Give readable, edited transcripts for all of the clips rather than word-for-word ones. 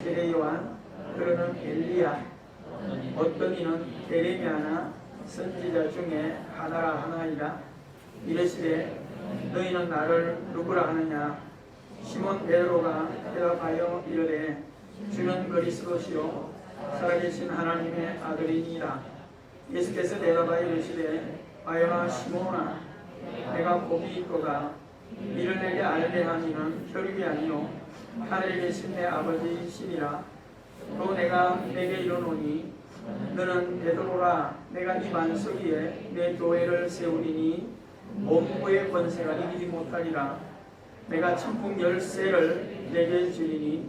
세례요한, 그러는 엘리야, 어떤 이는 예레미야나 선지자 중에 하나라 하나이라. 이르시되 너희는 나를 누구라 하느냐. 시몬 베드로가 대답하여 이르되 주는 그리스도시요 살아계신 하나님의 아들이니라. 예수께서 대답하여 이르시되 바요나 시몬아, 내가 복이 있도다. 이를 내게 알게 한 이는 혈육이 아니요 하늘에 계신 내 아버지시니라. 또 내가 내게 이르노니 너는 베드로라. 내가 이 반석 위에 내 교회를 세우리니 몸무의 권세가 이기지 못하리라. 내가 천국 열쇠를 내게 주리니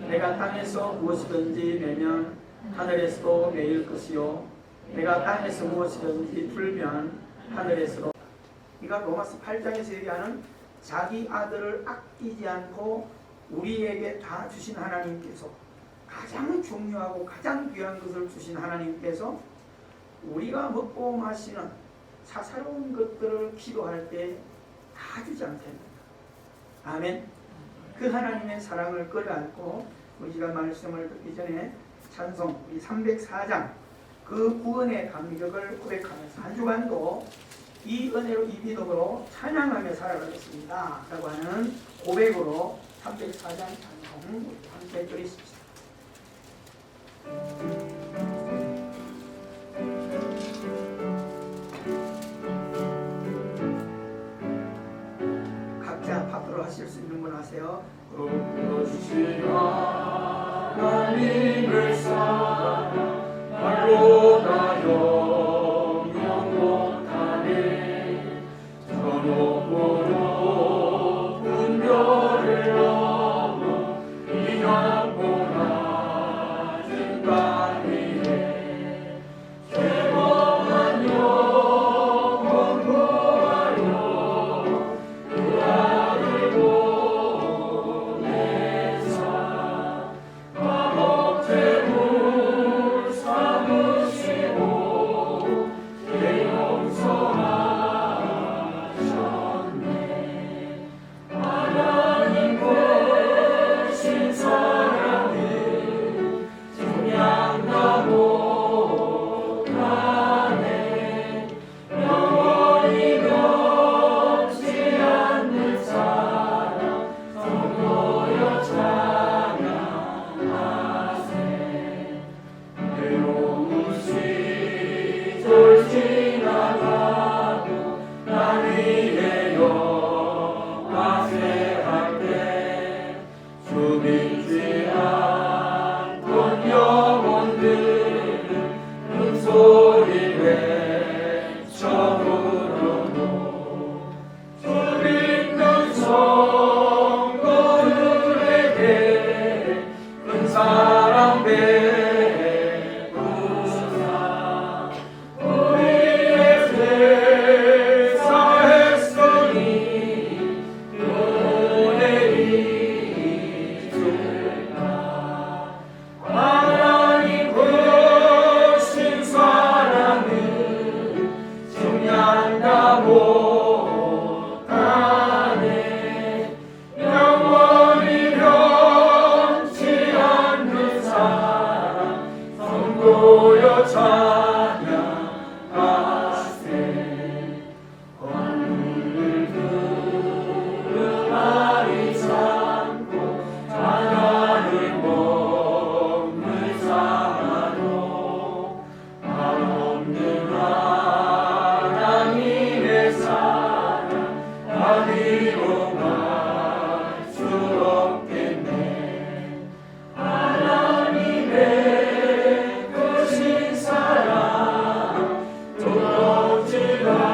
내가 땅에서 무엇이든지 내면 하늘에서도 내일 것이요 내가 땅에서 무엇이든지 풀면 하늘에서도. 그러니까 로마서 8장에서 얘기하는 자기 아들을 아끼지 않고 우리에게 다 주신 하나님께서, 가장 중요하고 가장 귀한 것을 주신 하나님께서 우리가 먹고 마시는 사사로운 것들을 기도할 때 다 주지 않겠는가. 아멘. 그 하나님의 사랑을 끌어안고 우리 시간 말씀을 듣기 전에 찬송 우리 304장 그 구원의 감격을 고백하면서 한 주간도 이 은혜로 이 믿음으로 찬양하며 살아가겠습니다 라고 하는 고백으로 304장 찬송 함께 드리십시오. 각자 파트로 하실 수 있는 분 하세요. 그것이 하나님을 사랑 말로 나 영영 못하네. 저 높고 높은 별을 넘어 이 넓고 낮은 땅 위에 죄범한 영혼 구하여 그 아들 보내사 마법제물 삼으시고 죄 용서하셨네. 하나님 크신 사랑은 증량다 못하네. 영원히 변치 않는 사랑 성도여 찬양하세. 괴로운 시절 지나가도 나 위에 영화세 할때 주 믿지 않던 영혼들은 큰 소리 외쳐 부르고 주 믿는 성도들에게 큰 사랑 베푸사 우리의 죄 사했으니 은혜이 주나. 하나님 크신 사랑은 증량다 못하네. 영원히 변치 않는 사랑 성도여 찬양하세. 오늘 들음하리 참고 하나를 몸을 삼아도 한없는 하나님의 사랑 어디로 갈 수 없겠네. 하나님의 크신 사랑 도덕질 않을까.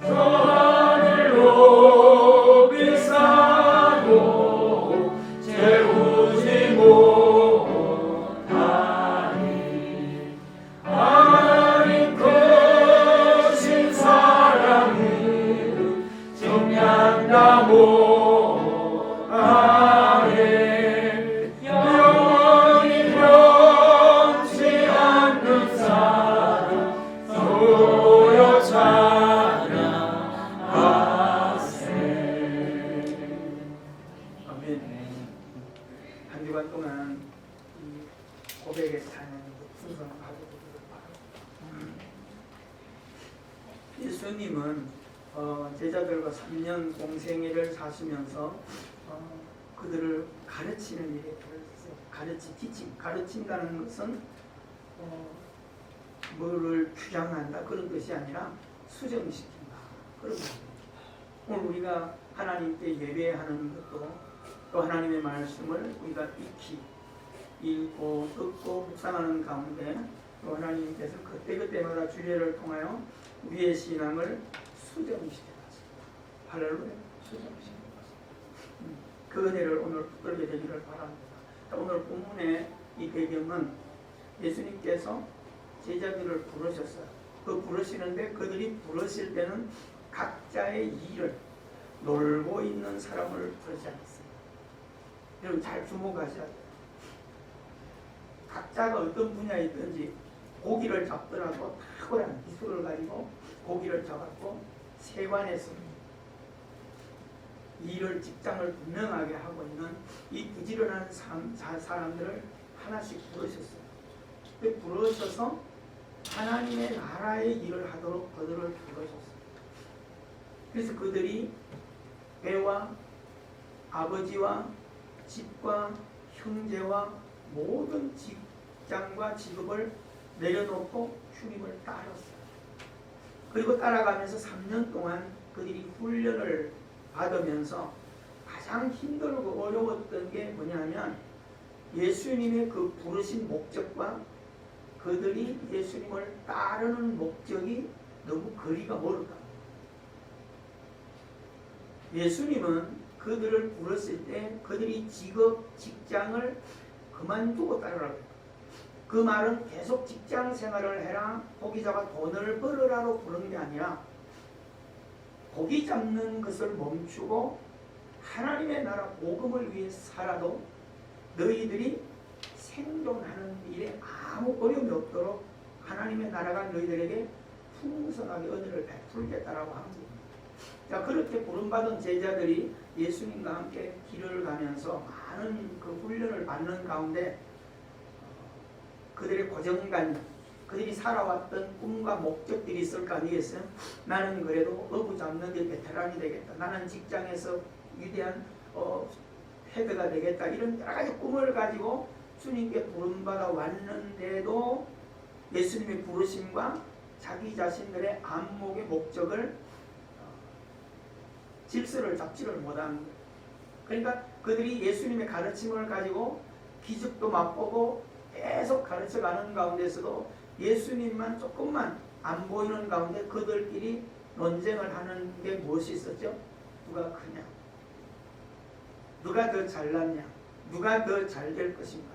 저 하늘 높이 싸고 채우지 못하니. 하나님 크신 사랑은 증량다 못하네. 영원히 변치 않는 사랑 성도여 찬양하세. 아멘. 한 주간 동안 이 고백의 찬양 풍성을 가져보기를 바랍니다. 예수님은 제자들과 3년 공생애를 사시면서 그들을 가르치는 일에 들었어요. 가르친다는 것은 뭐를 규정한다 그런 것이 아니라 수정시킨다 그런 거예요. 오늘 우리가 하나님께 예배하는 것도 또 하나님의 말씀을 우리가 익히 읽고 듣고 묵상하는 가운데 또 하나님께서 그때그때마다 주례를 통하여 우리의 신앙을 수정시켜놨습니다. 할렐루야. 수정시켜놨습니다. 그 은혜를 오늘 붙들게 되기를 바랍니다. 오늘 본문의 이 배경은 예수님께서 제자들을 부르셨어요. 그 부르시는데 그들이 부르실 때는 각자의 일을 놀고 있는 사람을 부르지 않았어요. 여러분 잘 주목하셔야 돼요. 각자가 어떤 분야에 있든지 고기를 잡더라도 탁월한 기술을 가지고 고기를 잡았고 세관에서 일을 직장을 분명하게 하고 있는 이 부지런한 사람들을 하나씩 부르셨어요. 부르셔서 하나님의 나라의 일을 하도록 그들을 부르셨어요. 그래서 그들이 배와 아버지와 집과 형제와 모든 직장과 직업을 내려놓고 주님을 따랐어요. 그리고 따라가면서 3년 동안 그들이 훈련을 받으면서 가장 힘들고 어려웠던 게 뭐냐면 예수님의 그 부르신 목적과 그들이 예수님을 따르는 목적이 너무 거리가 멀었다. 예수님은 그들을 부르실 때 그들이 직업, 직장을 그만두고 따르라고 했다. 그 말은 계속 직장 생활을 해라, 고기 잡아 돈을 벌으라로 부르는 게 아니라 고기 잡는 것을 멈추고 하나님의 나라 복음을 위해 살아도 너희들이 생존하는 일에 아무 어려움이 없도록 하나님의 나라가 너희들에게 풍성하게 은혜를 베풀겠다라고 합니다. 자, 그렇게 부름받은 제자들이 예수님과 함께 길을 가면서 많은 그 훈련을 받는 가운데 그들의 고정관념, 그들이 살아왔던 꿈과 목적들이 있을 거 아니겠어요? 나는 그래도 어부 잡는 데 베테랑이 되겠다. 나는 직장에서 위대한 헤드가 되겠다. 이런 여러 가지 꿈을 가지고 주님께 부름받아 왔는데도 예수님의 부르심과 자기 자신들의 안목의 목적을 질서를 잡지를 못하는 거예요. 그러니까 그들이 예수님의 가르침을 가지고 기적도 맛보고 계속 가르쳐가는 가운데서도 예수님만 조금만 안 보이는 가운데 그들끼리 논쟁을 하는 게 무엇이 있었죠? 누가 크냐? 누가 더 잘났냐? 누가 더 잘 될 것인가?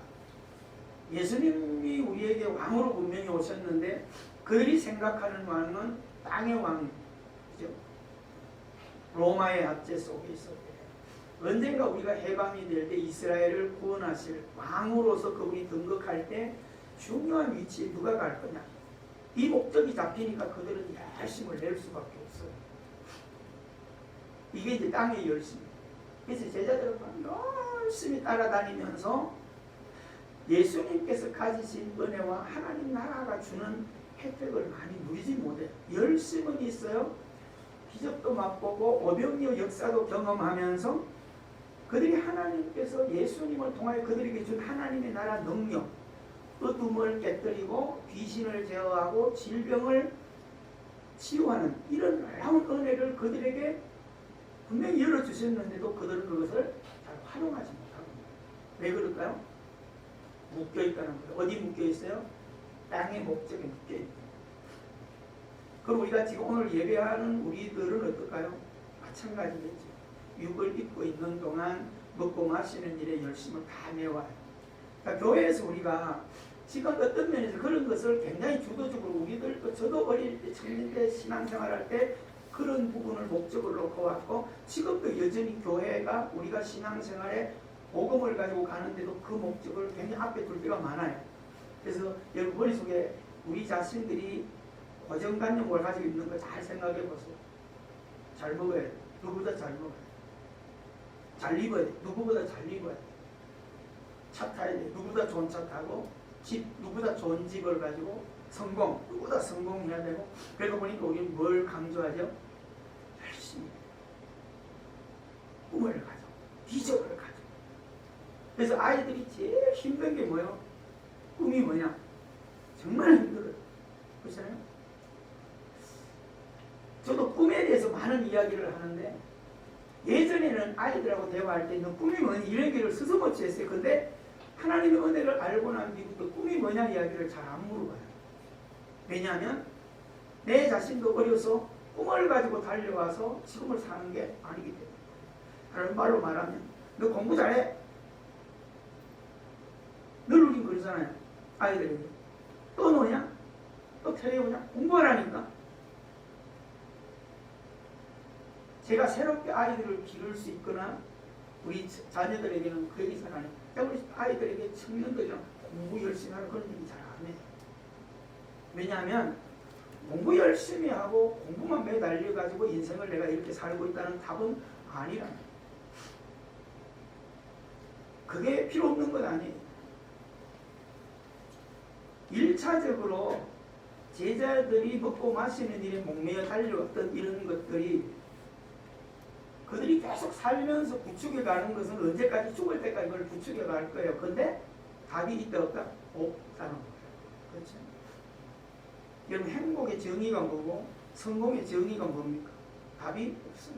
예수님이 우리에게 왕으로 분명히 오셨는데 그들이 생각하는 왕은 땅의 왕이죠. 로마의 압제 속에 있었대요. 언젠가 우리가 해방이 될 때 이스라엘을 구원하실 왕으로서 그분이 등극할 때 중요한 위치에 누가 갈 거냐. 이 목적이 잡히니까 그들은 열심을 낼 수밖에 없어요. 이게 이제 땅의 열심. 그래서 제자들은 열심히 따라다니면서 예수님께서 가지신 은혜와 하나님 나라가 주는 혜택을 많이 누리지 못해요. 열심은 있어요. 기적도 맛보고 오병이어 역사도 경험하면서 그들이 하나님께서 예수님을 통하여 그들에게 준 하나님의 나라 능력, 어둠을 깨뜨리고 귀신을 제어하고 질병을 치유하는 이런 놀라운 은혜를 그들에게 분명히 열어주셨는데도 그들은 그것을 잘 활용하지 못합니다. 왜 그럴까요? 묶여있다는 거예요. 어디 묶여있어요? 땅의 목적에 묶여있다. 그럼 우리가 지금 오늘 예배하는 우리들은 어떨까요? 마찬가지겠죠. 육을 입고 있는 동안 먹고 마시는 일에 열심을 다 내와요. 그러니까 교회에서 우리가 지금 어떤 면에서 그런 것을 굉장히 주도적으로 우리들도 저도 어릴 때 청년 때 신앙생활할 때 그런 부분을 목적을 놓고 왔고 지금도 여전히 교회가 우리가 신앙생활에 복음을 가지고 가는데도 그 목적을 굉장히 앞에 둘 때가 많아요. 그래서 여러분 머릿속에 우리 자신들이 고정관념을 가지고 있는 걸 잘 생각해 보세요. 잘 먹어야 돼요. 누구보다 잘 먹어야 돼요. 잘 입어야 돼. 누구보다 잘 입어야 돼. 차 타야 돼. 누구보다 좋은 차 타고, 집, 누구보다 좋은 집을 가지고, 성공, 누구보다 성공해야 되고. 그러다 보니까 우리는 뭘 강조하죠? 열심히. 꿈을 가져. 비전을 가져. 그래서 아이들이 제일 힘든 게 뭐예요? 꿈이 뭐냐? 정말 힘들어요. 그렇잖아요? 저도 꿈에 대해서 많은 이야기를 하는데, 예전에는 아이들하고 대화할 때 너 꿈이 뭐니? 이런 길을 스스로치 했어요. 근데 하나님의 은혜를 알고 난 뒤부터 꿈이 뭐냐 이야기를 잘 안 물어봐요. 왜냐하면 내 자신도 어려서 꿈을 가지고 달려와서 지금을 사는 게 아니기 때문에. 다른 말로 말하면 너 공부 잘해. 늘 우린 그러잖아요. 아이들에게. 또 노냐? 또 텔레오냐? 공부하라니까. 제가 새롭게 아이들을 기를 수 있거나 우리 자녀들에게는 그 얘기 잘 안 해요. 우리 아이들에게 청년들이랑 공부 열심히 하는 그런 얘기 잘 안 해요. 왜냐하면 공부 열심히 하고 공부만 매달려가지고 인생을 내가 이렇게 살고 있다는 답은 아니라는 거예요. 그게 필요 없는 건 아니에요. 1차적으로 제자들이 먹고 마시는 일에 목매어 달려왔던 이런 것들이 그들이 계속 살면서 부추겨 가는 것은 언제까지 죽을 때까지 그걸 부추겨 갈 거예요. 근데 답이 있다 없다? 없다는 거예요. 그렇죠? 여러분 행복의 정의가 뭐고 성공의 정의가 뭡니까? 답이 없어요.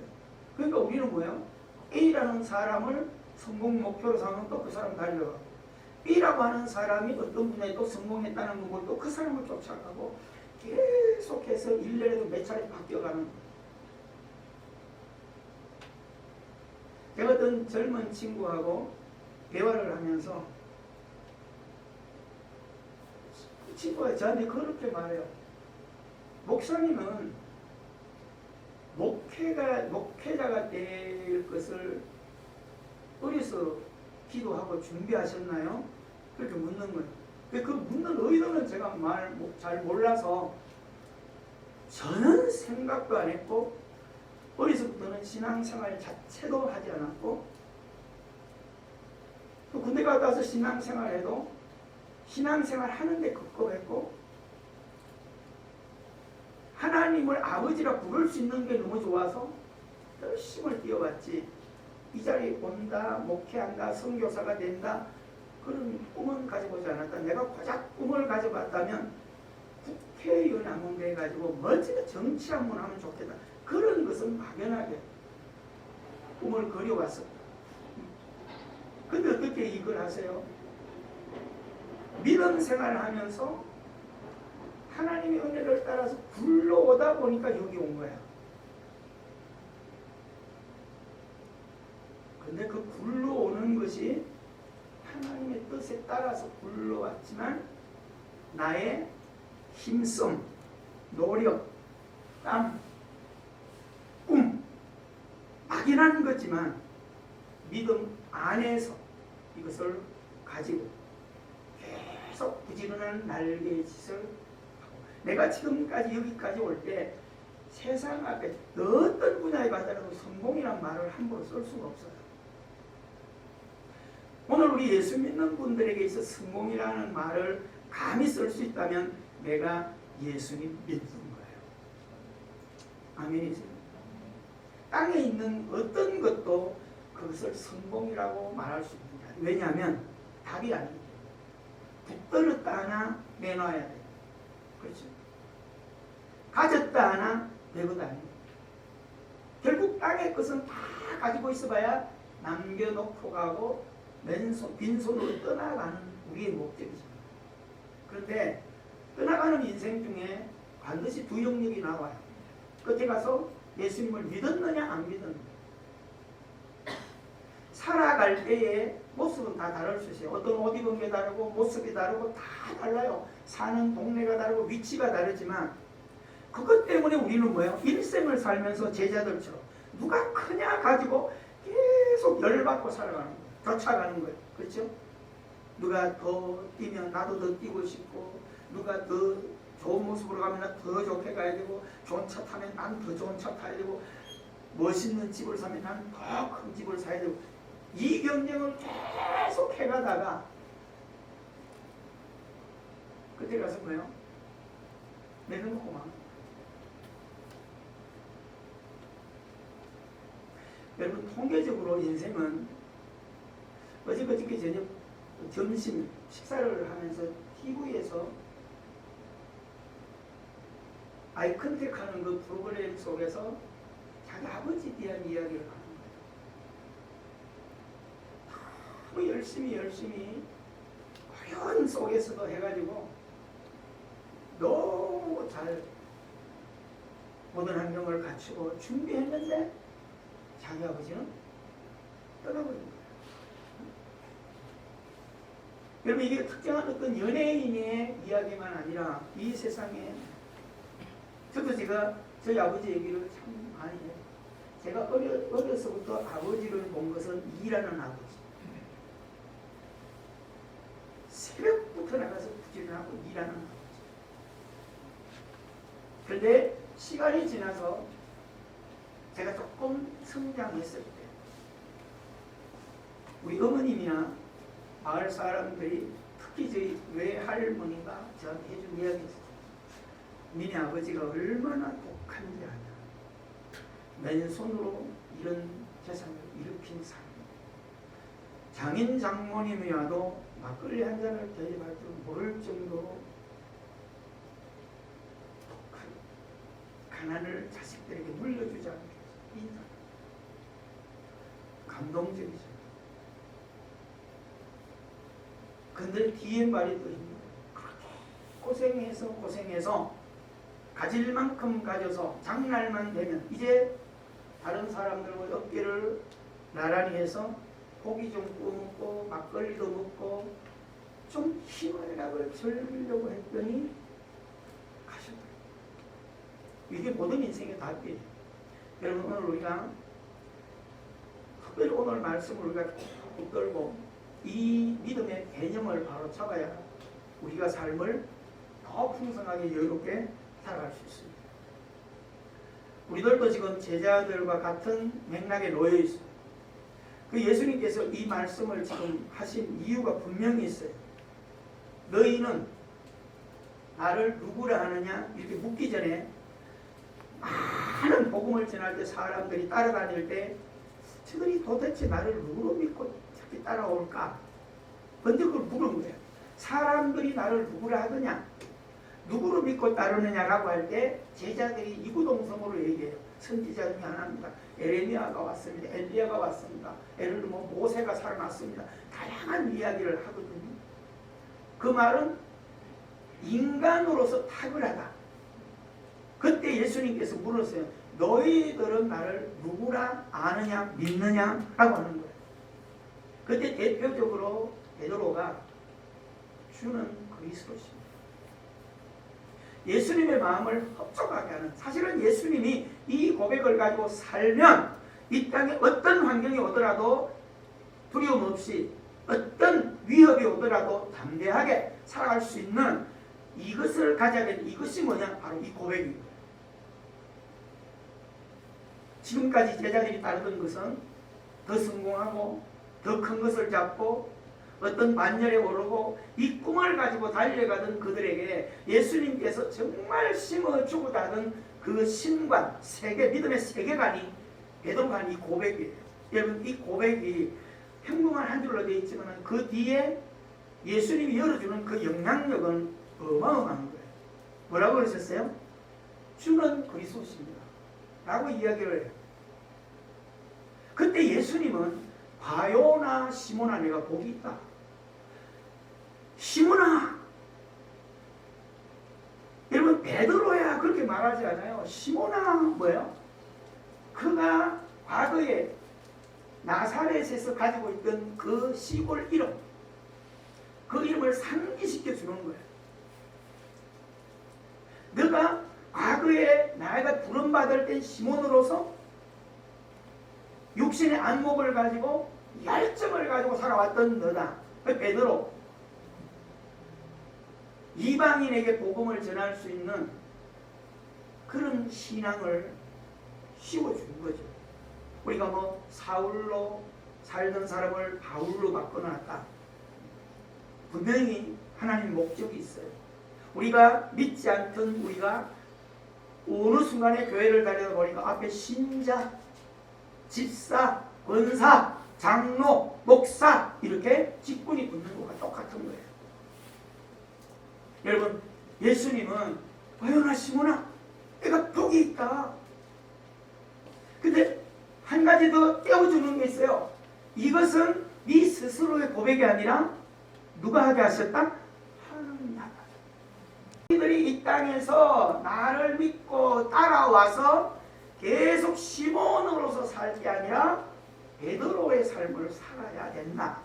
그러니까 우리는 뭐예요? A라는 사람을 성공 목표로 삼으면 또 그 사람 달려가고 B라고 하는 사람이 어떤 분야에 또 성공했다는 걸 또 그 사람을 쫓아가고 계속해서 1년에도 몇 차례 바뀌어가는 거예요. 제가 어떤 젊은 친구하고 대화를 하면서 그 친구가 저한테 그렇게 말해요. 목사님은 목회자가 될 것을 어려서 기도하고 준비하셨나요? 그렇게 묻는 거예요. 그 묻는 의도는 제가 잘 몰라서 저는 생각도 안 했고 어려서부터는 신앙생활 자체도 하지 않았고 또 군대 갔다 와서 신앙생활해도 신앙생활 하는데 급급했고 하나님을 아버지라 부를 수 있는 게 너무 좋아서 열심을 뛰어왔지. 이 자리에 온다, 목회한다, 선교사가 된다 그런 꿈은 가져보지 않았다. 내가 고작 꿈을 가져봤다면 국회의원 한번 돼가지고 멋지게 정치 한번 하면 좋겠다. 그런 것은 막연하게 꿈을 그려왔어. 근데 어떻게 이걸 하세요? 믿음 생활을 하면서 하나님의 은혜를 따라서 굴러오다 보니까 여기 온 거야. 근데 그 굴러오는 것이 하나님의 뜻에 따라서 굴러왔지만 나의 힘씀, 노력, 땀, 꿈 막연한 거지만 믿음 안에서 이것을 가지고 계속 부지런한 날개의 짓을 하고 내가 지금까지 여기까지 올 때 세상 앞에 어떤 분야에 가더라도 성공이란 말을 함부로 쓸 수가 없어요. 오늘 우리 예수 믿는 분들에게 있어 성공이라는 말을 감히 쓸 수 있다면 내가 예수님 믿는 거예요. 아멘이죠. 땅에 있는 어떤 것도 그것을 성공이라고 말할 수 있는 게 아니에요. 왜냐하면 답이 아니에요. 붙들었다 하나 내놔야 돼요. 그렇죠? 가졌다 하나 내고도 아니에요. 결국 땅의 것은 다 가지고 있어봐야 남겨놓고 가고 빈손으로 떠나가는 우리의 목적이죠. 그런데 떠나가는 인생 중에 반드시 두 영역이 나와요. 끝에 가서 예수님을 믿었느냐 안 믿었느냐. 살아갈 때의 모습은 다 다를 수 있어요. 어떤 옷 입은 게 다르고 모습이 다르고 다 달라요. 사는 동네가 다르고 위치가 다르지만 그것 때문에 우리는 뭐예요? 일생을 살면서 제자들처럼 누가 크냐 가지고 계속 열받고 살아가는 거예요. 쫓아가는 거예요. 그렇죠? 누가 더 뛰면 나도 더 뛰고 싶고 누가 더 좋은 모습으로 가면 더 좋게 가야 되고 좋은 차 타면 난 더 좋은 차 타야 되고 멋있는 집을 사면 난 더 큰 집을 사야 되고 이 경쟁을 계속 해가다가 그때 가서 뭐예요? 내려놓고만. 여러분 통계적으로 인생은 어저께 저녁 점심 식사를 하면서 TV에서 아이 컨택하는 그 프로그램 속에서 자기 아버지에 대한 이야기를 하는 거예요. 너무 열심히 어려운 속에서도 해가지고 너무 잘 모든 환경을 갖추고 준비했는데 자기 아버지는 떠나버린 거예요. 여러분 이게 특정한 어떤 연예인의 이야기만 아니라 이 세상에 저도 제가 저희 아버지 얘기를 참 많이 해요. 제가 어려서부터 아버지를 본 것은 일하는 아버지. 새벽부터 나가서 부지런하고 일하는 아버지. 그런데 시간이 지나서 제가 조금 성장했을 때 우리 어머님이나 마을 사람들이 특히 저희 외할머니가 저한테 해준 이야기 있어요. 니네 아버지가 얼마나 독한지 아냐. 맨손으로 이런 재산을 일으킨 사람. 장인 장모님이 와도 막걸리 한 잔을 대접할 줄 모를 정도로 독한 가난을 자식들에게 물려주지 않게 인사. 감동적이죠. 근데 뒤에 말이 또 있는 거예요. 고생해서 가질 만큼 가져서 장날만 되면 이제 다른 사람들과 어깨를 나란히 해서 고기 좀 구워 먹고 막걸리도 먹고 좀 희망을 즐기려고 했더니 가셨더라고요. 이게 모든 인생의 답이에요. 여러분 오늘 우리가 특별히 오늘 말씀을 우리가 쭉 들고 이 믿음의 개념을 바로 잡아야 우리가 삶을 더 풍성하게 여유롭게 살아갈 수 있습니다. 우리들도 지금 제자들과 같은 맥락에 놓여 있어요. 그 예수님께서 이 말씀을 지금 하신 이유가 분명히 있어요. 너희는 나를 누구라 하느냐 이렇게 묻기 전에 많은 복음을 전할 때 사람들이 따라다닐 때 저들이 도대체 나를 누구로 믿고 저렇게 따라올까? 먼저 그걸 물은 거예요. 사람들이 나를 누구라 하느냐? 누구로 믿고 따르느냐라고 할 때 제자들이 이구동성으로 얘기해요. 선지자 중에 하나입니다. 에레미야가 왔습니다. 엘리야가 왔습니다. 예를 들면 모세가 살아났습니다. 다양한 이야기를 하거든요. 그 말은 인간으로서 탁월하다. 그때 예수님께서 물었어요. 너희들은 나를 누구라 아느냐 믿느냐라고 하는 거예요. 그때 대표적으로 베드로가 주는 그리스도십니다. 예수님의 마음을 흡족하게 하는, 사실은 예수님이 이 고백을 가지고 살면 이 땅에 어떤 환경이 오더라도 두려움 없이 어떤 위협이 오더라도 담대하게 살아갈 수 있는 이것을 가져야 되는 이것이 뭐냐? 바로 이 고백입니다. 지금까지 제자들이 따르던 것은 더 성공하고 더 큰 것을 잡고 어떤 반열에 오르고 이 꿈을 가지고 달려가던 그들에게 예수님께서 정말 심어주고자 하던 그 신관, 세계, 믿음의 세계관이 베드로가 한 이 고백이에요. 여러분 이 고백이 평범한 한 줄로 되어 있지만 그 뒤에 예수님이 열어주는 그 영향력은 어마어마한 거예요. 뭐라고 그러셨어요? 주는 그리스도십니다 라고 이야기를 해요. 그때 예수님은 바요나 시몬아 내가 복이 있다. 시몬아, 여러분 베드로야 그렇게 말하지 않아요. 시몬아 뭐예요? 그가 과거에 나사렛에서 가지고 있던 그 시골 이름, 그 이름을 상기시켜 주는 거예요. 너가 과거에 나이가 부름받을 때 시몬으로서 육신의 안목을 가지고 열정을 가지고 살아왔던 너다. 베드로, 이방인에게 복음을 전할 수 있는 그런 신앙을 씌워준 거죠. 우리가 뭐 사울로 살던 사람을 바울로 바꿔놨다. 분명히 하나님 목적이 있어요. 우리가 믿지 않던 우리가 어느 순간에 교회를 다니다 보니까 앞에 신자, 집사, 권사, 장로, 목사 이렇게 직분이 붙는 것과 똑같은 거예요. 여러분, 예수님은 어여나 시몬아, 내가 복이 있다. 근데 한 가지 더 떼어주는 게 있어요. 이것은 네 스스로의 고백이 아니라 누가 하게 하셨다? 하나님이 하게 하셨다. 너희들이 이 땅에서 나를 믿고 따라와서 계속 시몬으로서 살 게 아니라 베드로의 삶을 살아야 된다.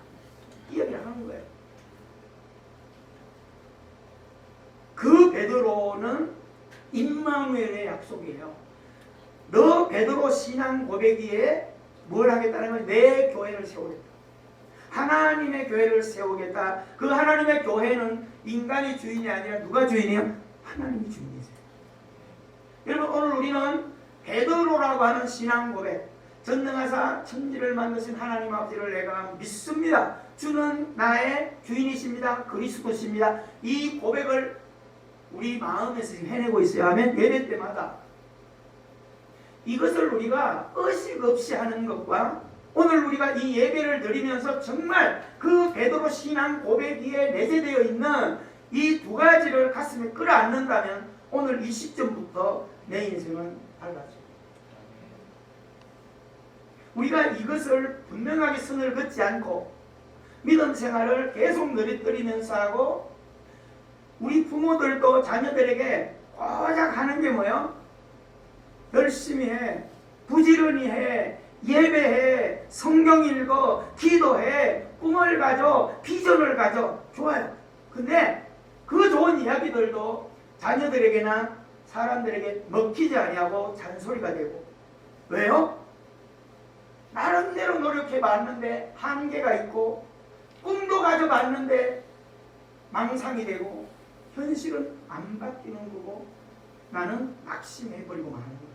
이 얘기를 하는 거예요. 그 베드로는 임마누엘의 약속이에요. 너 베드로 신앙 고백기에 뭘 하겠다는 건 내 교회를 세우겠다. 하나님의 교회를 세우겠다. 그 하나님의 교회는 인간이 주인이 아니라 누가 주인이에요? 하나님이 주인이세요. 여러분, 오늘 우리는 베드로라고 하는 신앙 고백, 전능하사 천지를 만드신 하나님 아버지를 내가 믿습니다. 주는 나의 주인이십니다. 그리스도십니다. 이 고백을 우리 마음에서 해내고 있어야 하면 예배 때마다 이것을 우리가 의식 없이 하는 것과 오늘 우리가 이 예배를 드리면서 정말 그 베드로 신앙 고백 위에 내재되어 있는 이 두 가지를 가슴에 끌어안는다면 오늘 이 시점부터 내 인생은 달라져요. 우리가 이것을 분명하게 선을 긋지 않고 믿음 생활을 계속 느릿거리면서 하고 우리 부모들도 자녀들에게 고작 하는 게 뭐예요? 열심히 해, 부지런히 해, 예배해, 성경 읽어, 기도해, 꿈을 가져, 비전을 가져. 좋아요. 근데 그 좋은 이야기들도 자녀들에게나 사람들에게 먹히지 아니하고 잔소리가 되고. 왜요? 나름대로 노력해 봤는데 한계가 있고 꿈도 가져봤는데 망상이 되고 현실은 안 바뀌는 거고 나는 낙심해버리고 마는 거예요.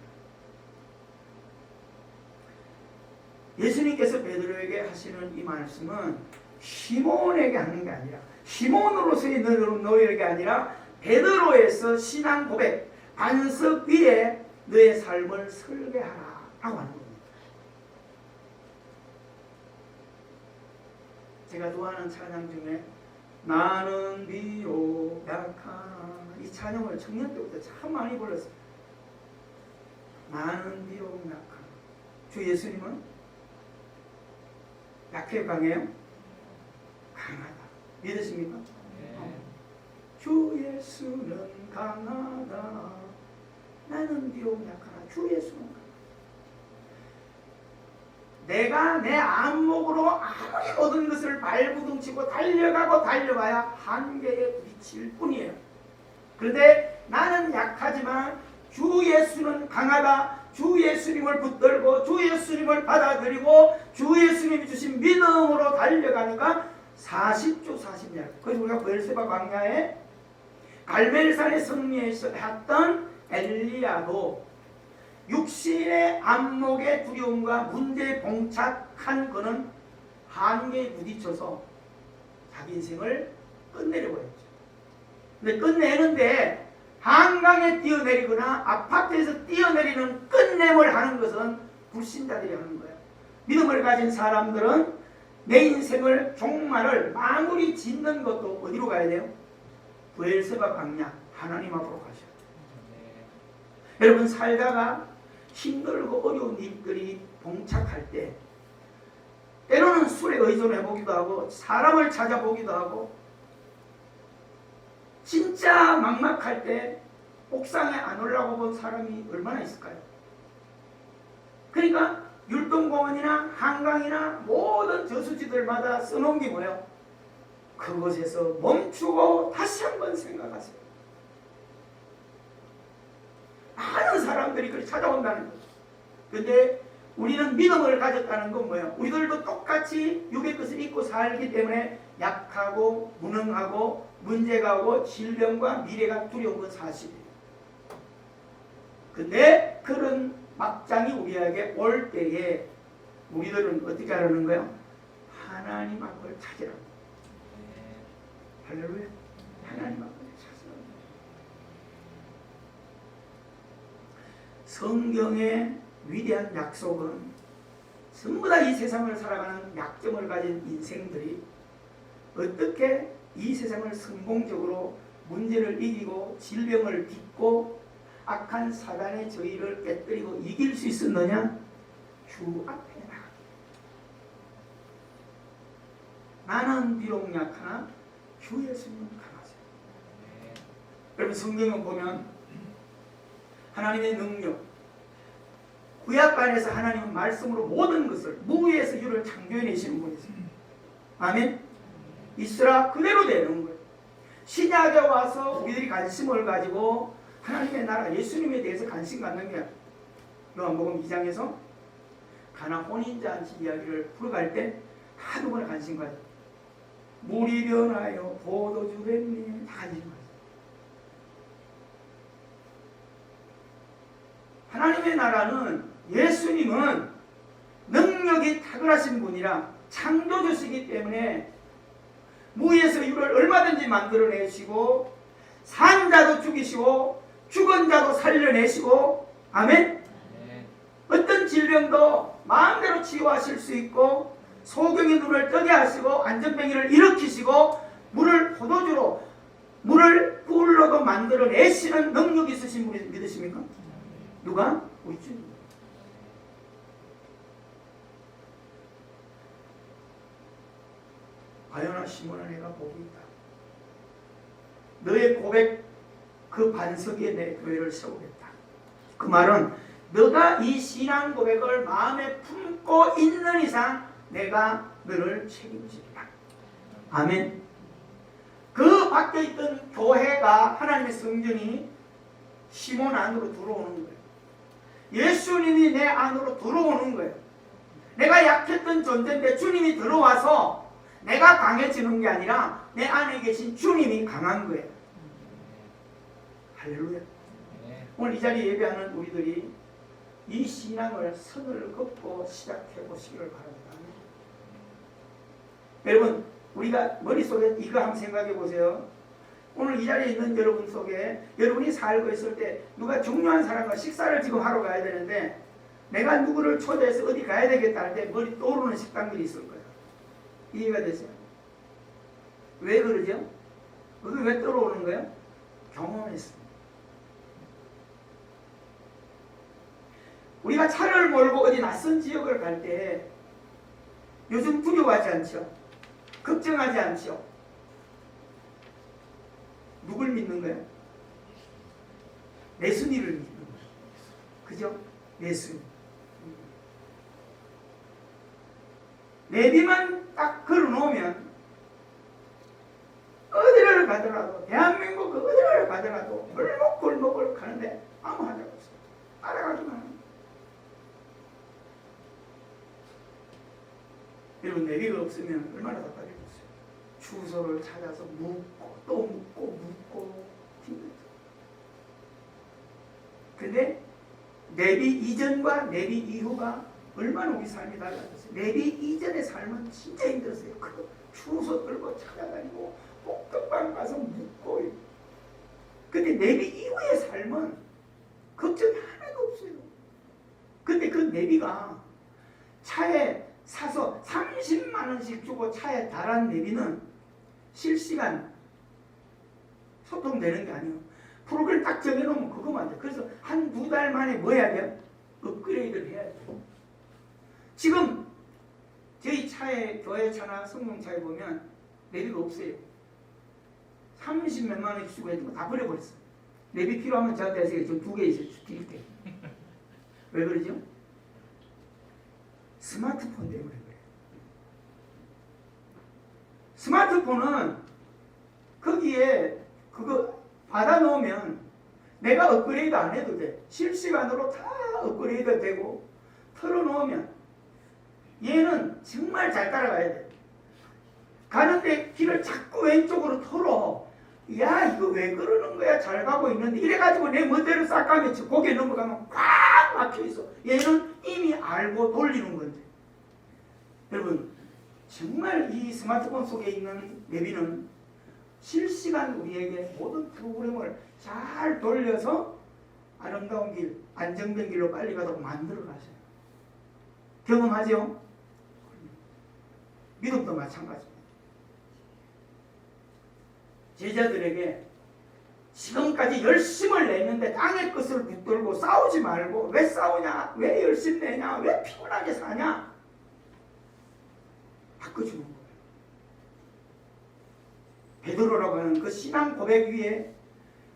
예수님께서 베드로에게 하시는 이 말씀은 시몬에게 하는 게 아니라 시몬으로서의 너에게 아니라 베드로에서 신앙 고백, 반석 위에 너의 삶을 설계하라 라고 하는 겁니다. 제가 좋아하는 찬양 중에 나는 비록 약하나, 이 찬양을 청년 때부터 참 많이 불렀어요. 나는 비록 약하나. 주 예수님은 약해요, 강해요? 강하다. 믿으십니까? 네. 주 예수는 강하다. 나는 비록 약하나. 주 예수는 강하다. 내가 내 안목으로 아무리 모든 것을 발부둥치고 달려가야 한계에 부딪힐 뿐이에요. 그런데 나는 약하지만 주 예수는 강하다. 주 예수님을 붙들고 주 예수님을 받아들이고 주 예수님이 주신 믿음으로 달려가니까 40주 40년. 그래서 우리가 브엘세바 광야에 갈멜산의 성리에서 했던 엘리야도 육신의 안목의 두려움과 문제에 봉착한 그는 한계에 부딪혀서 자기 인생을 끝내려고 했죠. 근데 끝내는데 한강에 뛰어내리거나 아파트에서 뛰어내리는 끝냄을 하는 것은 불신자들이 하는 거예요. 믿음을 가진 사람들은 내 인생을 종말을 마무리 짓는 것도 어디로 가야 돼요? 브엘세바 광야 하나님 앞으로 가셔야 돼요. 여러분, 살다가 힘들고 어려운 일들이 봉착할 때 때로는 술에 의존해보기도 하고 사람을 찾아보기도 하고 진짜 막막할 때 옥상에 안 올라가 본 사람이 얼마나 있을까요? 그러니까 율동공원이나 한강이나 모든 저수지들마다 써놓은 게 뭐예요? 그곳에서 멈추고 다시 한번 생각하세요. 많은 사람들이 그렇게 찾아온다는 거죠. 근데 우리는 믿음을 가졌다는 건 뭐예요? 우리들도 똑같이 육의 것을 입고 살기 때문에 약하고 무능하고 문제가 오고 질병과 미래가 두려운 건 사실이에요. 근데 그런 막장이 우리에게 올 때에 우리들은 어떻게 하라는 거예요? 하나님 앞을 찾으라고. 할렐루야. 하나님 앞을 찾으라고. 성경의 위대한 약속은 전부 다 이 세상을 살아가는 약점을 가진 인생들이 어떻게 이 세상을 성공적으로 문제를 이기고 질병을 딛고 악한 사단의 저희를 깨뜨리고 이길 수 있었느냐? 주 앞에 나가기. 나는 비록 약하나 주 예수님은 강하세요. 여러분 성경을 보면 하나님의 능력, 구약관에서 하나님은 말씀으로 모든 것을 무에서 유를 창조해내시는 분이세요. 아멘. 있으라 그대로 되는 거예요. 신약에 와서 우리들이 관심을 가지고 하나님의 나라 예수님에 대해서 관심 갖는 게 요한복음 2장에서 가나 혼인잔치 이야기를 풀어갈 때 하도 번에 관심 가져. 물이 변하여 포도주 됐니 다 관심 가져. 하나님의 나라는 예수님은 능력이 탁월하신 분이라 창조주시기 때문에 무에서 유를 얼마든지 만들어내시고 산 자도 죽이시고 죽은 자도 살려내시고 아멘. 어떤 질병도 마음대로 치유하실 수 있고 소경의 눈을 뜨게 하시고 안전병이를 일으키시고 물을 포도주로 물을 꿀로도 만들어내시는 능력이 있으신 분이 믿으십니까? 누가? 우리 주님. 바요나 시몬아 내가 복이 있다. 너의 고백 그 반석에 내 교회를 세우겠다. 그 말은 너가 이 신앙 고백을 마음에 품고 있는 이상 내가 너를 책임지겠다. 아멘. 그 밖에 있던 교회가 하나님의 성전이 시몬 안으로 들어오는 거예요. 예수님이 내 안으로 들어오는 거예요. 내가 약했던 존재인데 주님이 들어와서 내가 강해지는 게 아니라 내 안에 계신 주님이 강한 거예요. 할렐루야. 오늘 이 자리에 예배하는 우리들이 이 신앙을 선을 긋고 시작해 보시기를 바랍니다. 여러분 우리가 머릿속에 이거 한번 생각해 보세요. 오늘 이 자리에 있는 여러분 속에 여러분이 살고 있을 때 누가 중요한 사람과 식사를 지금 하러 가야 되는데 내가 누구를 초대해서 어디 가야 되겠다 할 때 머리 떠오르는 식당들이 있을 거예요. 이해가 되세요? 왜 그러죠? 그게 왜 떠오르는 거예요? 경험했습니다. 우리가 차를 몰고 어디 낯선 지역을 갈 때 요즘 두려워하지 않죠? 걱정하지 않죠? 누굴 믿는 거예요? 내순이를 믿는 거예요. 그죠? 내순이. 내비만 딱 걸어놓으면 어디를 가더라도 대한민국 어디를 가더라도 골목골목을 가는데 아무 하자가 없어요. 따라가기만 합니다. 여러분 내비가 없으면 얼마나 답답해졌어요. 주소를 찾아서 묻고 또 묻고 힘들죠. 근데 내비 이전과 내비 이후가 얼마나 우리 삶이 달라졌어요. 내비 이전의 삶은 진짜 힘들었어요. 그 주소 들고 찾아다니고 복덕방 가서 묻고. 근데 내비 이후의 삶은 걱정이 하나도 없어요. 근데 그 내비가 차에 사서 30만 원씩 주고 차에 달한 내비는 실시간 소통되는 게 아니에요. 프로그램 딱 정해놓으면 그거만 돼. 그래서 한 두 달 만에 뭐 해야 돼요? 업그레이드를 해야 돼요. 지금 저희 차에 교회 차나 성령차에 보면 내비가 없어요. 30몇만 원씩 주고 했던 거 다 버려버렸어요. 내비 필요하면 저한테 하세요. 저 2개 있어요. 드릴게요. 왜 그러죠? 스마트폰 때문에 그래요. 스마트폰은 거기에 그거 받아 놓으면 내가 업그레이드 안 해도 돼. 실시간으로 다 업그레이드 되고 털어 놓으면 얘는 정말 잘 따라가야 돼. 가는데 길을 자꾸 왼쪽으로 털어. 야 이거 왜 그러는 거야? 잘 가고 있는데 이래가지고 내 멋대로 싹 가면 고개 넘어가면 꽉 막혀있어. 얘는 이미 알고 돌리는 건데. 여러분 정말 이 스마트폰 속에 있는 내비는 실시간 우리에게 모든 프로그램을 잘 돌려서 아름다운 길, 안정된 길로 빨리 가도록 만들어 가셔요. 경험하죠? 믿음도 마찬가지입니다. 제자들에게 지금까지 열심을 냈는데 땅의 것을 붙들고 싸우지 말고, 왜 싸우냐? 왜 열심 내냐? 왜 피곤하게 사냐? 바꿔주는 거예요. 베드로라고 하는 그 신앙 고백 위에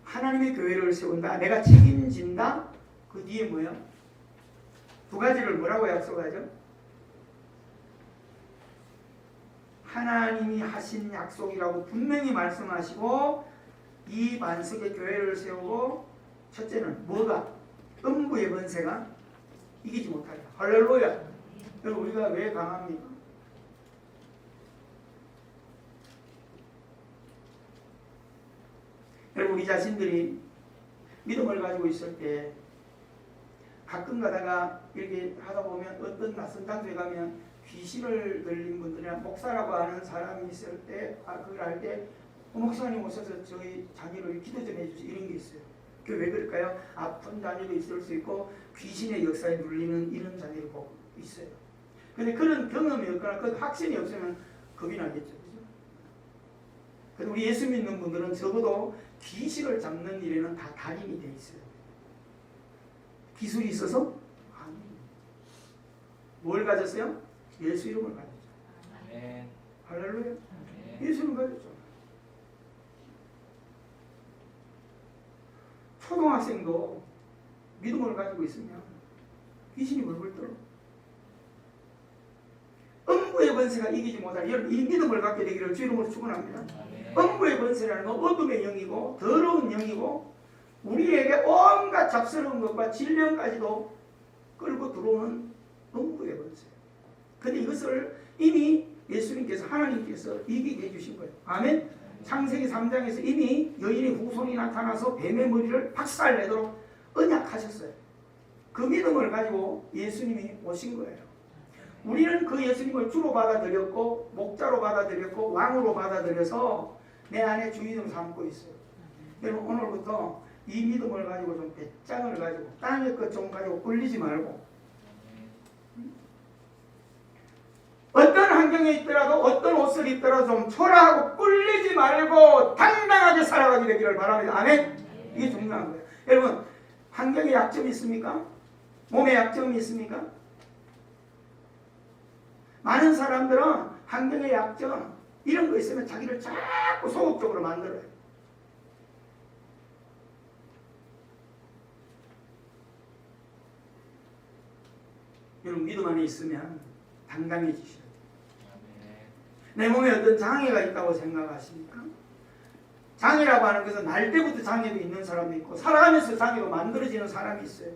하나님의 교회를 세운다, 내가 책임진다. 그 뒤에 뭐예요? 두 가지를 뭐라고 약속하죠? 하나님이 하신 약속이라고 분명히 말씀하시고, 이 반석의 교회를 세우고, 첫째는 뭐가? 음부의 번세가 이기지 못하리라. 할렐루야. 그럼 우리가 왜 강합니까? 여러분, 우리 자신들이 믿음을 가지고 있을 때 가끔 가다가 이렇게 하다 보면 어떤 낯선 장소에 가면 귀신을 들린 분들이나 목사라고 하는 사람이 있을 때, 그걸 할 때 목사님 오셔서 저희 자녀를 기도 좀 해주세요, 이런 게 있어요. 그게 왜 그럴까요? 아픈 자녀도 있을 수 있고 귀신의 역사에 눌리는 이런 자녀도 꼭 있어요. 근데 그런 경험이 없거나 그 확신이 없으면 겁이 나겠죠. 그래서 우리 예수 믿는 분들은 적어도 귀신을 잡는 일에는 다 달인이 돼 있어요. 기술이 있어서? 아니. 뭘 가졌어요? 예수 이름을 가졌죠. 아멘. 할렐루야. 아멘. 예수 이름을 가졌죠. 초등학생도 믿음을 가지고 있으면 귀신이 벌벌 떨어. 음부의 번세가 이기지 못할, 여러분 이 믿음을 갖게 되기를 주 이름으로 축원합니다. 음부의 번세라는 건 어둠의 영이고 더러운 영이고 우리에게 온갖 잡스러운 것과 질병까지도 끌고 들어오는 음부의 번세. 근데 이것을 이미 예수님께서, 하나님께서 이기게 해주신 거예요. 아멘. 창세기 3장에서 이미 여인의 후손이 나타나서 뱀의 머리를 박살내도록 언약하셨어요. 그 믿음을 가지고 예수님이 오신 거예요. 우리는 그 예수님을 주로 받아들였고 목자로 받아들였고 왕으로 받아들여서 내 안에 주인으로 삼고 있어요. 여러분, 오늘부터 이 믿음을 가지고 좀 배짱을 가지고 땅의 것 좀 가지고 꿀리지 말고, 어떤 환경에 있더라도 어떤 옷을 입더라도 좀 초라하고 꿀리지 말고 당당하게 살아가게 되기를 바랍니다. 아멘. 이게 중요한 거예요. 여러분, 환경에 약점이 있습니까? 몸에 약점이 있습니까? 많은 사람들은 환경의 약점 이런 거 있으면 자기를 자꾸 소극적으로 만들어요. 여러분, 믿음 안에 있으면 당당해지셔야 돼요. 내 몸에 어떤 장애가 있다고 생각하십니까? 장애라고 하는 것은 날 때부터 장애도 있는 사람도 있고 살아가면서 장애가 만들어지는 사람이 있어요.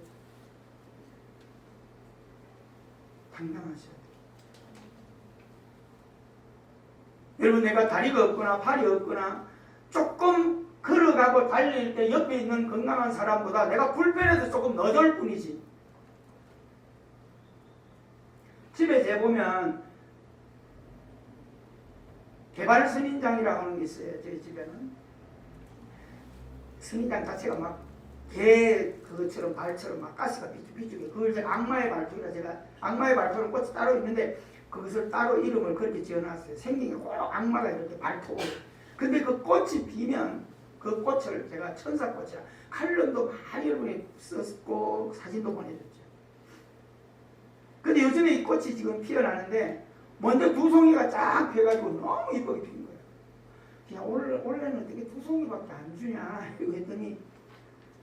당당하셔야 돼요. 여러분, 내가 다리가 없거나 팔이 없거나 조금 걸어가고 달릴 때 옆에 있는 건강한 사람보다 내가 불편해서 조금 늦을 뿐이지. 집에 재보면 개발 선인장이라고 하는 게 있어요. 저희 집에는 선인장 자체가 막 개 그것처럼 발처럼 막 가스가 비쭉비쭉해. 그걸 제가 악마의 발톱이라, 제가 악마의 발톱은 꽃이 따로 있는데 그것을 따로 이름을 그렇게 지어놨어요. 생긴 게 꼭 악마가 이렇게 발톱. 근데 그 꽃이 피면 그 꽃을 제가 천사꽃이라 칼럼도 많이 여러분이 썼고 사진도 보내줬죠. 근데 요즘에 이 꽃이 지금 피어나는데 먼저 두 송이가 쫙 펴가지고 너무 이쁘게 핀 거예요. 야, 원래는 어떻게 두 송이밖에 안 주냐 이거 했더니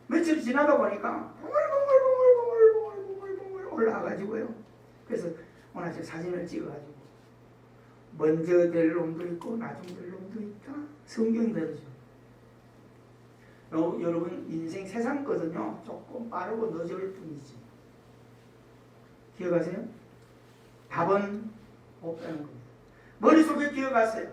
며칠 지나다 보니까 봉글봉글 올라와가지고요. 그래서 오늘 제가 사진을 찍어가지고 먼저 될 놈도 있고 나중 될 놈도 있다. 성경이 그러죠. 여러분, 인생 세상 거든요 조금 빠르고 늦을 뿐이지. 기억하세요? 답은 없다는 겁니다. 머릿속에 기억하세요.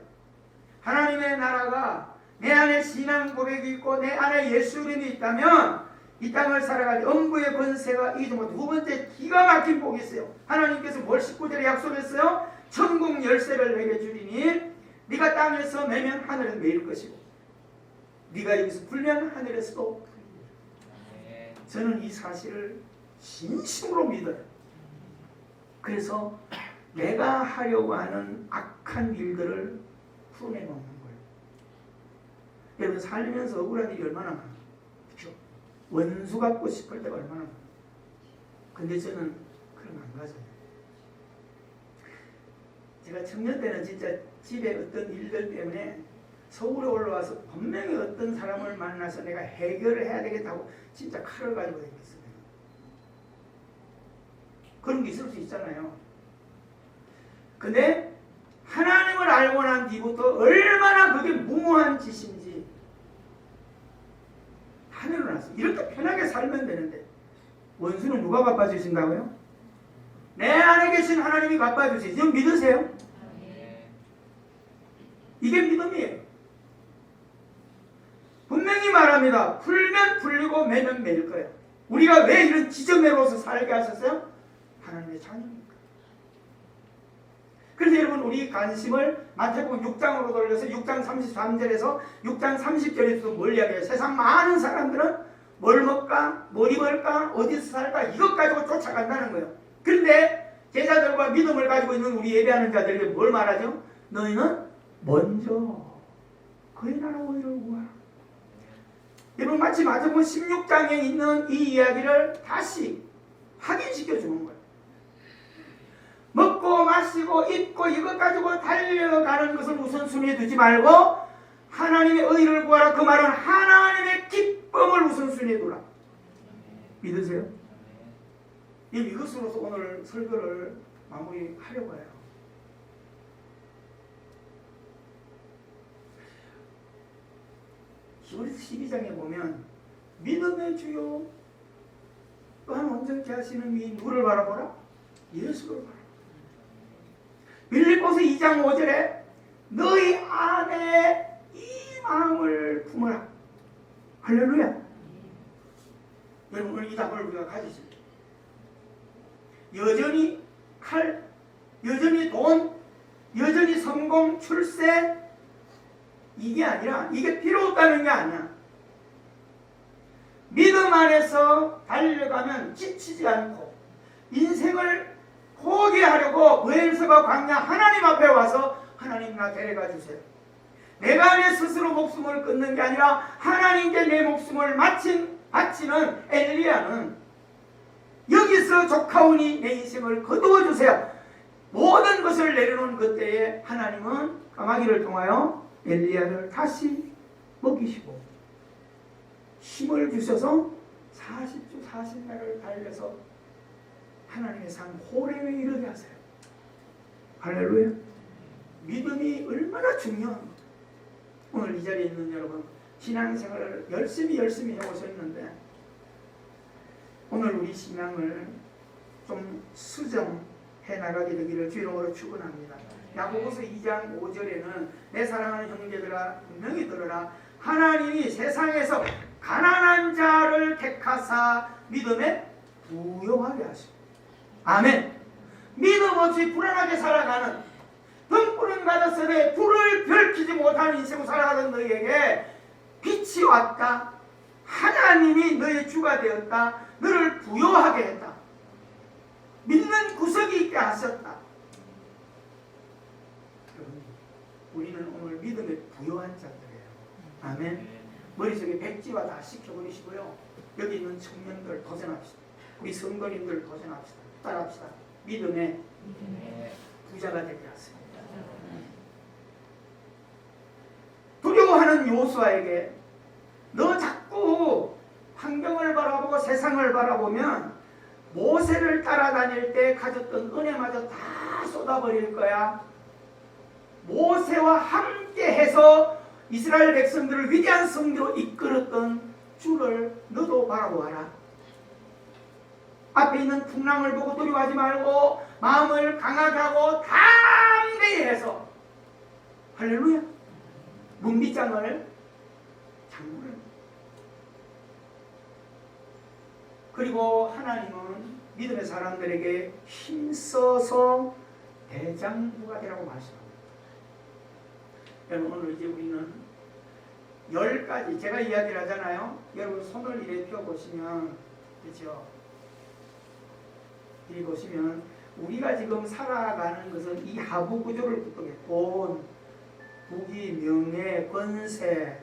하나님의 나라가 내 안에 신앙 고백이 있고 내 안에 예수 이름이 있다면 이 땅을 살아갈 때 음부의 권세가 이기지 못해. 두 번째, 기가 막힌 복이 있어요. 하나님께서 뭘 19절에 약속했어요? 천국 열쇠를 내게 주리니 네가 땅에서 매면 하늘은 매일 것이고 네가 여기서 불면 하늘에서도 아멘. 저는 이 사실을 진심으로 믿어요. 그래서 내가 하려고 하는 악한 일들을 풀어내놓는 거예요. 여러분 살면서 억울한 일이 얼마나 많아요. 그렇죠? 원수 갖고 싶을 때가 얼마나 많아요. 근데 저는 그런 거 안 가져요. 제가 청년 때는 진짜 집에 어떤 일들 때문에 서울에 올라와서 분명히 어떤 사람을 만나서 내가 해결을 해야 되겠다고 진짜 칼을 가지고 다녔어요. 그런 게 있을 수 있잖아요. 근데 하나님을 알고 난 뒤부터 얼마나 그게 무모한 짓인지 하늘을 놨어요. 이렇게 편하게 살면 되는데 원수는 누가 갚아주신다고요? 내 안에 계신 하나님이 갚아주시지. 이거 믿으세요? 아멘. 이게 믿음이에요. 분명히 말합니다. 풀면 풀리고 매면 매일 거예요. 우리가 왜 이런 지점에로서 살게 하셨어요? 하나님의 자녀입니다. 그래서 여러분 우리 관심을 마태복음 6장으로 돌려서 6장 33절에서 6장 30절에서 뭘 이야기해요? 세상 많은 사람들은 뭘 먹까? 뭘 입을까? 어디서 살까? 이것 가지고 쫓아간다는 거예요. 그런데 제자들과 믿음을 가지고 있는 우리 예배하는 자들에게 뭘 말하죠? 너희는 먼저 그의 나라와 의를 구하라. 여러분 마치 마태복음 16장에 있는 이 이야기를 다시 확인시켜 주는 거예요. 먹고 마시고 입고 이것 가지고 달려가는 것을 우선순위에 두지 말고 하나님의 의를 구하라. 그 말은 하나님의 기쁨을 우선순위에 두라. 믿으세요? 이것으로서 오늘 설교를 마무리하려고 해요. 히브리서 12장에 보면 믿음의 주요 또한 온전케 하시는 이 누구를 바라보라? 예수를 바라보라. 빌립보서 2장 5절에 너희 안에 이 마음을 품어라. 할렐루야. 여러분 오늘 이 답을 우리가 가지십니다. 여전히 칼, 여전히 돈, 여전히 성공, 출세 이게 아니라 이게 필요 없다는 게 아니야. 믿음 안에서 달려가면 지치지 않고 인생을 포기하려고 부엘세바 광야 하나님 앞에 와서 하나님 나 데려가 주세요. 내가 내 스스로 목숨을 끊는 게 아니라 하나님께 내 목숨을 바치는 엘리야는 여기서 족하오니 내 인생을 거두어 주세요. 모든 것을 내려놓은 그때에 하나님은 까마귀를 통하여 엘리야를 다시 먹이시고 힘을 주셔서 40주 40날을 달려서 하나님의 산 호렙에 이르게 하세요. 할렐루야. 믿음이 얼마나 중요합니다. 오늘 이 자리에 있는 여러분 신앙생활을 열심히 해오셨는데 오늘 우리 신앙을 좀 수정해 나가게 되기를 주님으로 축원합니다. 야고보서 2장 5절에는 내 사랑하는 형제들아 분명히 들으라. 하나님이 세상에서 가난한 자를 택하사 믿음에 부요하게 하시고 아멘. 믿음 없이 불안하게 살아가는 등불은 가졌으되 불을 밝히지 못하는 인생을 살아가던 너희에게 빛이 왔다. 하나님이 너의 주가 되었다. 너를 부요하게 했다. 믿는 구석이 있게 하셨다. 우리는 오늘 믿음에 부요한 자들이에요. 아멘. 머릿속에 백지화 다 시켜버리시고요. 여기 있는 청년들 도전합시다. 우리 성도님들 도전합시다. 따라합시다. 믿음의 부자가 되게 하세요. 두려워하는 요수아에게 너 자꾸 환경을 바라보고 세상을 바라보면 모세를 따라다닐 때 가졌던 은혜마저 다 쏟아버릴 거야. 모세와 함께해서 이스라엘 백성들을 위대한 승리로 이끌었던 주를 너도 바라보아라. 앞에 있는 풍랑을 보고 두려워하지 말고 마음을 강하게 하고 담대히 해서 할렐루야 문빗장을 장구를 그리고 하나님은 믿음의 사람들에게 힘써서 대장부가 되라고 말씀합니다. 여러분 오늘 이제 우리는 10가지 제가 이야기를 하잖아요. 여러분 손을 이렇게 펴보시면 그렇죠? 이리 보시면 우리가 지금 살아가는 것은 이 하부 구조를 구독해 돈, 부귀, 명예, 권세,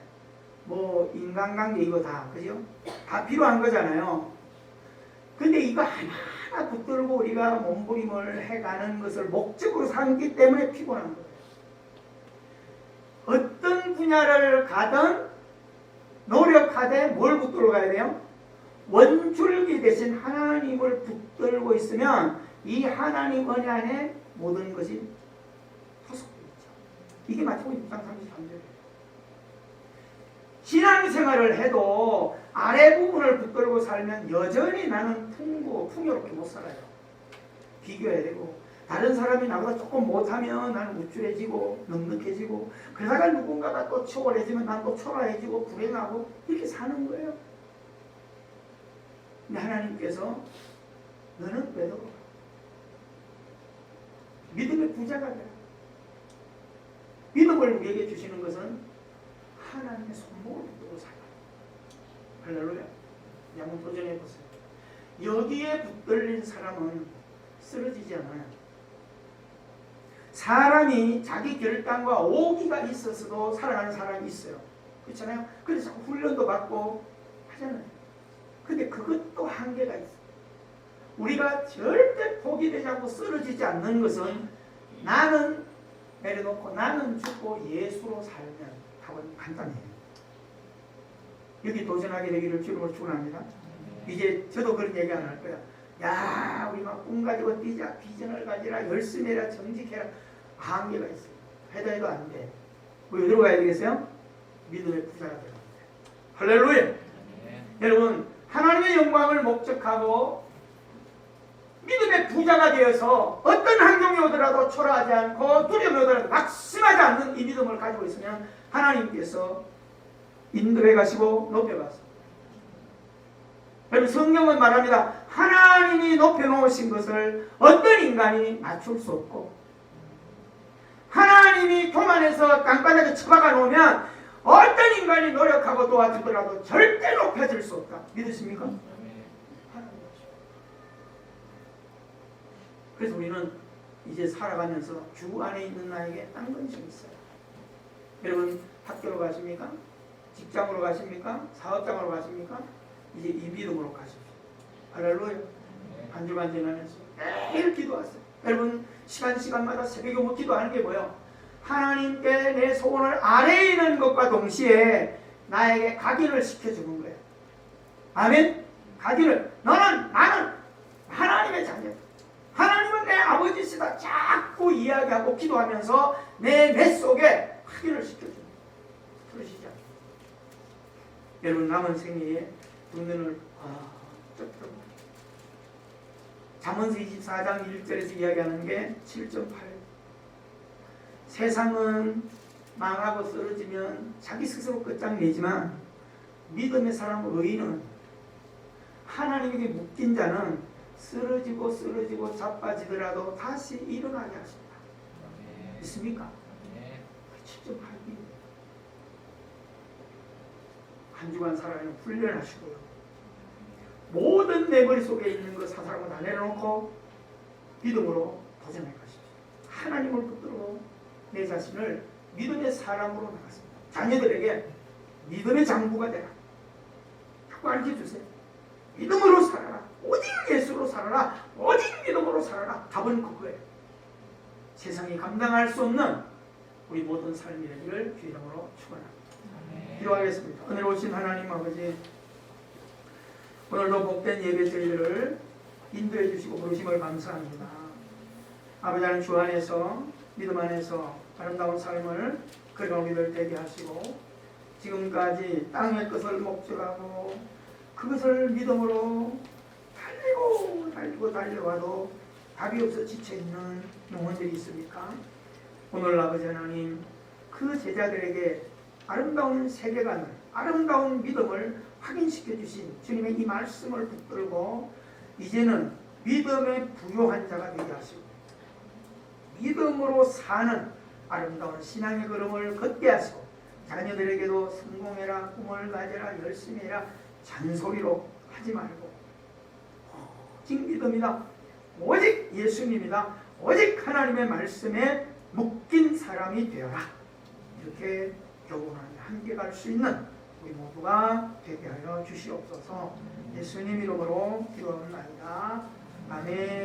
뭐 인간관계 이거 다 그죠? 다 필요한 거잖아요. 근데 이거 하나하나 붙들고 우리가 몸부림을 해가는 것을 목적으로 삼기 때문에 피곤한 거예요. 어떤 분야를 가든 노력하되 뭘 붙들고 가야 돼요? 원줄기 대신 하나님을 붙들고 있으면 이 하나님 은혜 안에 모든 것이 소속되어 있죠. 이게 마태복음 6장 33절이에요. 신앙생활을 해도 아래 부분을 붙들고 살면 여전히 나는 풍요롭게 못 살아요. 비교해야 되고 다른 사람이 나보다 조금 못하면 나는 우쭐해지고 넉넉해지고 그러다가 누군가가 또 초월해지면 난 또 초라해지고 불행하고 이렇게 사는 거예요. 근데 하나님께서 너는 빼도 믿음의 부자가 되라. 믿음을 우리에게 주시는 것은 하나님의 손목을 붙들고 살아요. 할렐루야. 한번 도전해 보세요. 여기에 붙들린 사람은 쓰러지지 않아요. 사람이 자기 결단과 오기가 있어서도 살아가는 사람이 있어요. 그렇잖아요. 그래서 훈련도 받고 하잖아요. 근데 그것도 한계가 있어요. 우리가 절대 포기되지 않고 쓰러지지 않는 것은 나는 내려놓고 나는 죽고 예수로 살면 답은 간단해요. 여기 도전하게 되기를 주님으로 축원합니다. 이제 저도 그런 얘기 안 할 거야. 야, 우리 막 꿈 가지고 뛰자, 비전을 가지라, 열심히 해라, 정직해라. 한계가 있어요. 해도 안 돼. 우리 어디로 가야 되겠어요? 믿음의 부자가 되는 거예요. 할렐루야. 네. 여러분, 하나님의 영광을 목적하고 믿음의 부자가 되어서 어떤 환경이 오더라도 초라하지 않고 두려움이 오더라도 낙심하지 않는 이 믿음을 가지고 있으면 하나님께서 인도해 가시고 높여 가시고, 여러분 성경은 말합니다. 하나님이 높여 놓으신 것을 어떤 인간이 맞출 수 없고, 하나님이 교만해서 땅바닥에 처박아 놓으면 어떤 인간이 노력하고 도와주더라도 절대 높여질 수 없다. 믿으십니까? 그래서 우리는 이제 살아가면서 주 안에 있는 나에게 한 번씩 있어요. 여러분 학교로 가십니까? 직장으로 가십니까? 사업장으로 가십니까? 이제 이 믿음으로 가십시오. 할렐루야. 한 주간 지나면서 매일 기도하세요. 여러분 시간마다 새벽에 못 기도하는 게 뭐예요? 하나님께 내 소원을 아래에 있는 것과 동시에 나에게 각인을 시켜주는 거예요. 아멘? 각인을. 나는 하나님의 자녀다. 하나님은 내 아버지시다. 자꾸 이야기하고 기도하면서 내 속에 확인을 시켜줍니다. 그러시죠? 여러분 남은 생애에 두 눈을 쫓도록 잠언서 24장 1절에서 이야기하는 게 7.8. 세상은 망하고 쓰러지면 자기 스스로 끝장내지만 믿음의 사람 의인은 하나님에게 묶인 자는 쓰러지고 자빠지더라도 다시 일어나게 하십니다. 있습니까? 7.8. 한 주간 살아가는 훈련하시고요. 모든 내 머릿속에 있는 것 사사람을 다 내려놓고 믿음으로 도전해 가십시오. 하나님을 붙들고 내 자신을 믿음의 사람으로 나갔습니다. 자녀들에게 믿음의 장부가 되라. 자꾸 가르쳐주세요. 믿음으로 살아라. 오직 예수로 살아라. 오직 믿음으로 살아라. 답은 그거예요. 세상이 감당할 수 없는 우리 모든 삶이 되기를 주 이름으로 축원합니다. 기도하겠습니다. 오늘 오신 하나님 아버지, 오늘도 복된 예배 저희들을 인도해 주시고 부르심을 감사합니다. 아버지 하나님 주 안에서 믿음 안에서 아름다운 삶을 그리고 우리들 되게 하시고, 지금까지 땅의 것을 목적하고 그것을 믿음으로 달려와도 답이 없어 지쳐있는 영혼들이 있습니까? 오늘 아버지 하나님 그 제자들에게 아름다운 세계관을, 아름다운 믿음을 확인시켜 주신 주님의 이 말씀을 붙들고 이제는 믿음의 부요한 자가 되게 하시고 믿음으로 사는 아름다운 신앙의 걸음을 걷게 하시고 자녀들에게도 성공해라, 꿈을 가져라, 열심히 해라 잔소리로 하지 말고 오직 믿음이다, 오직 예수님이다, 오직 하나님의 말씀에 묶인 사람이 되어라. 이렇게 교훈을 함께 갈 수 있는 우리 모두가 되게 하여 주시옵소서. 예수님 이름으로 기도합니다. 아멘.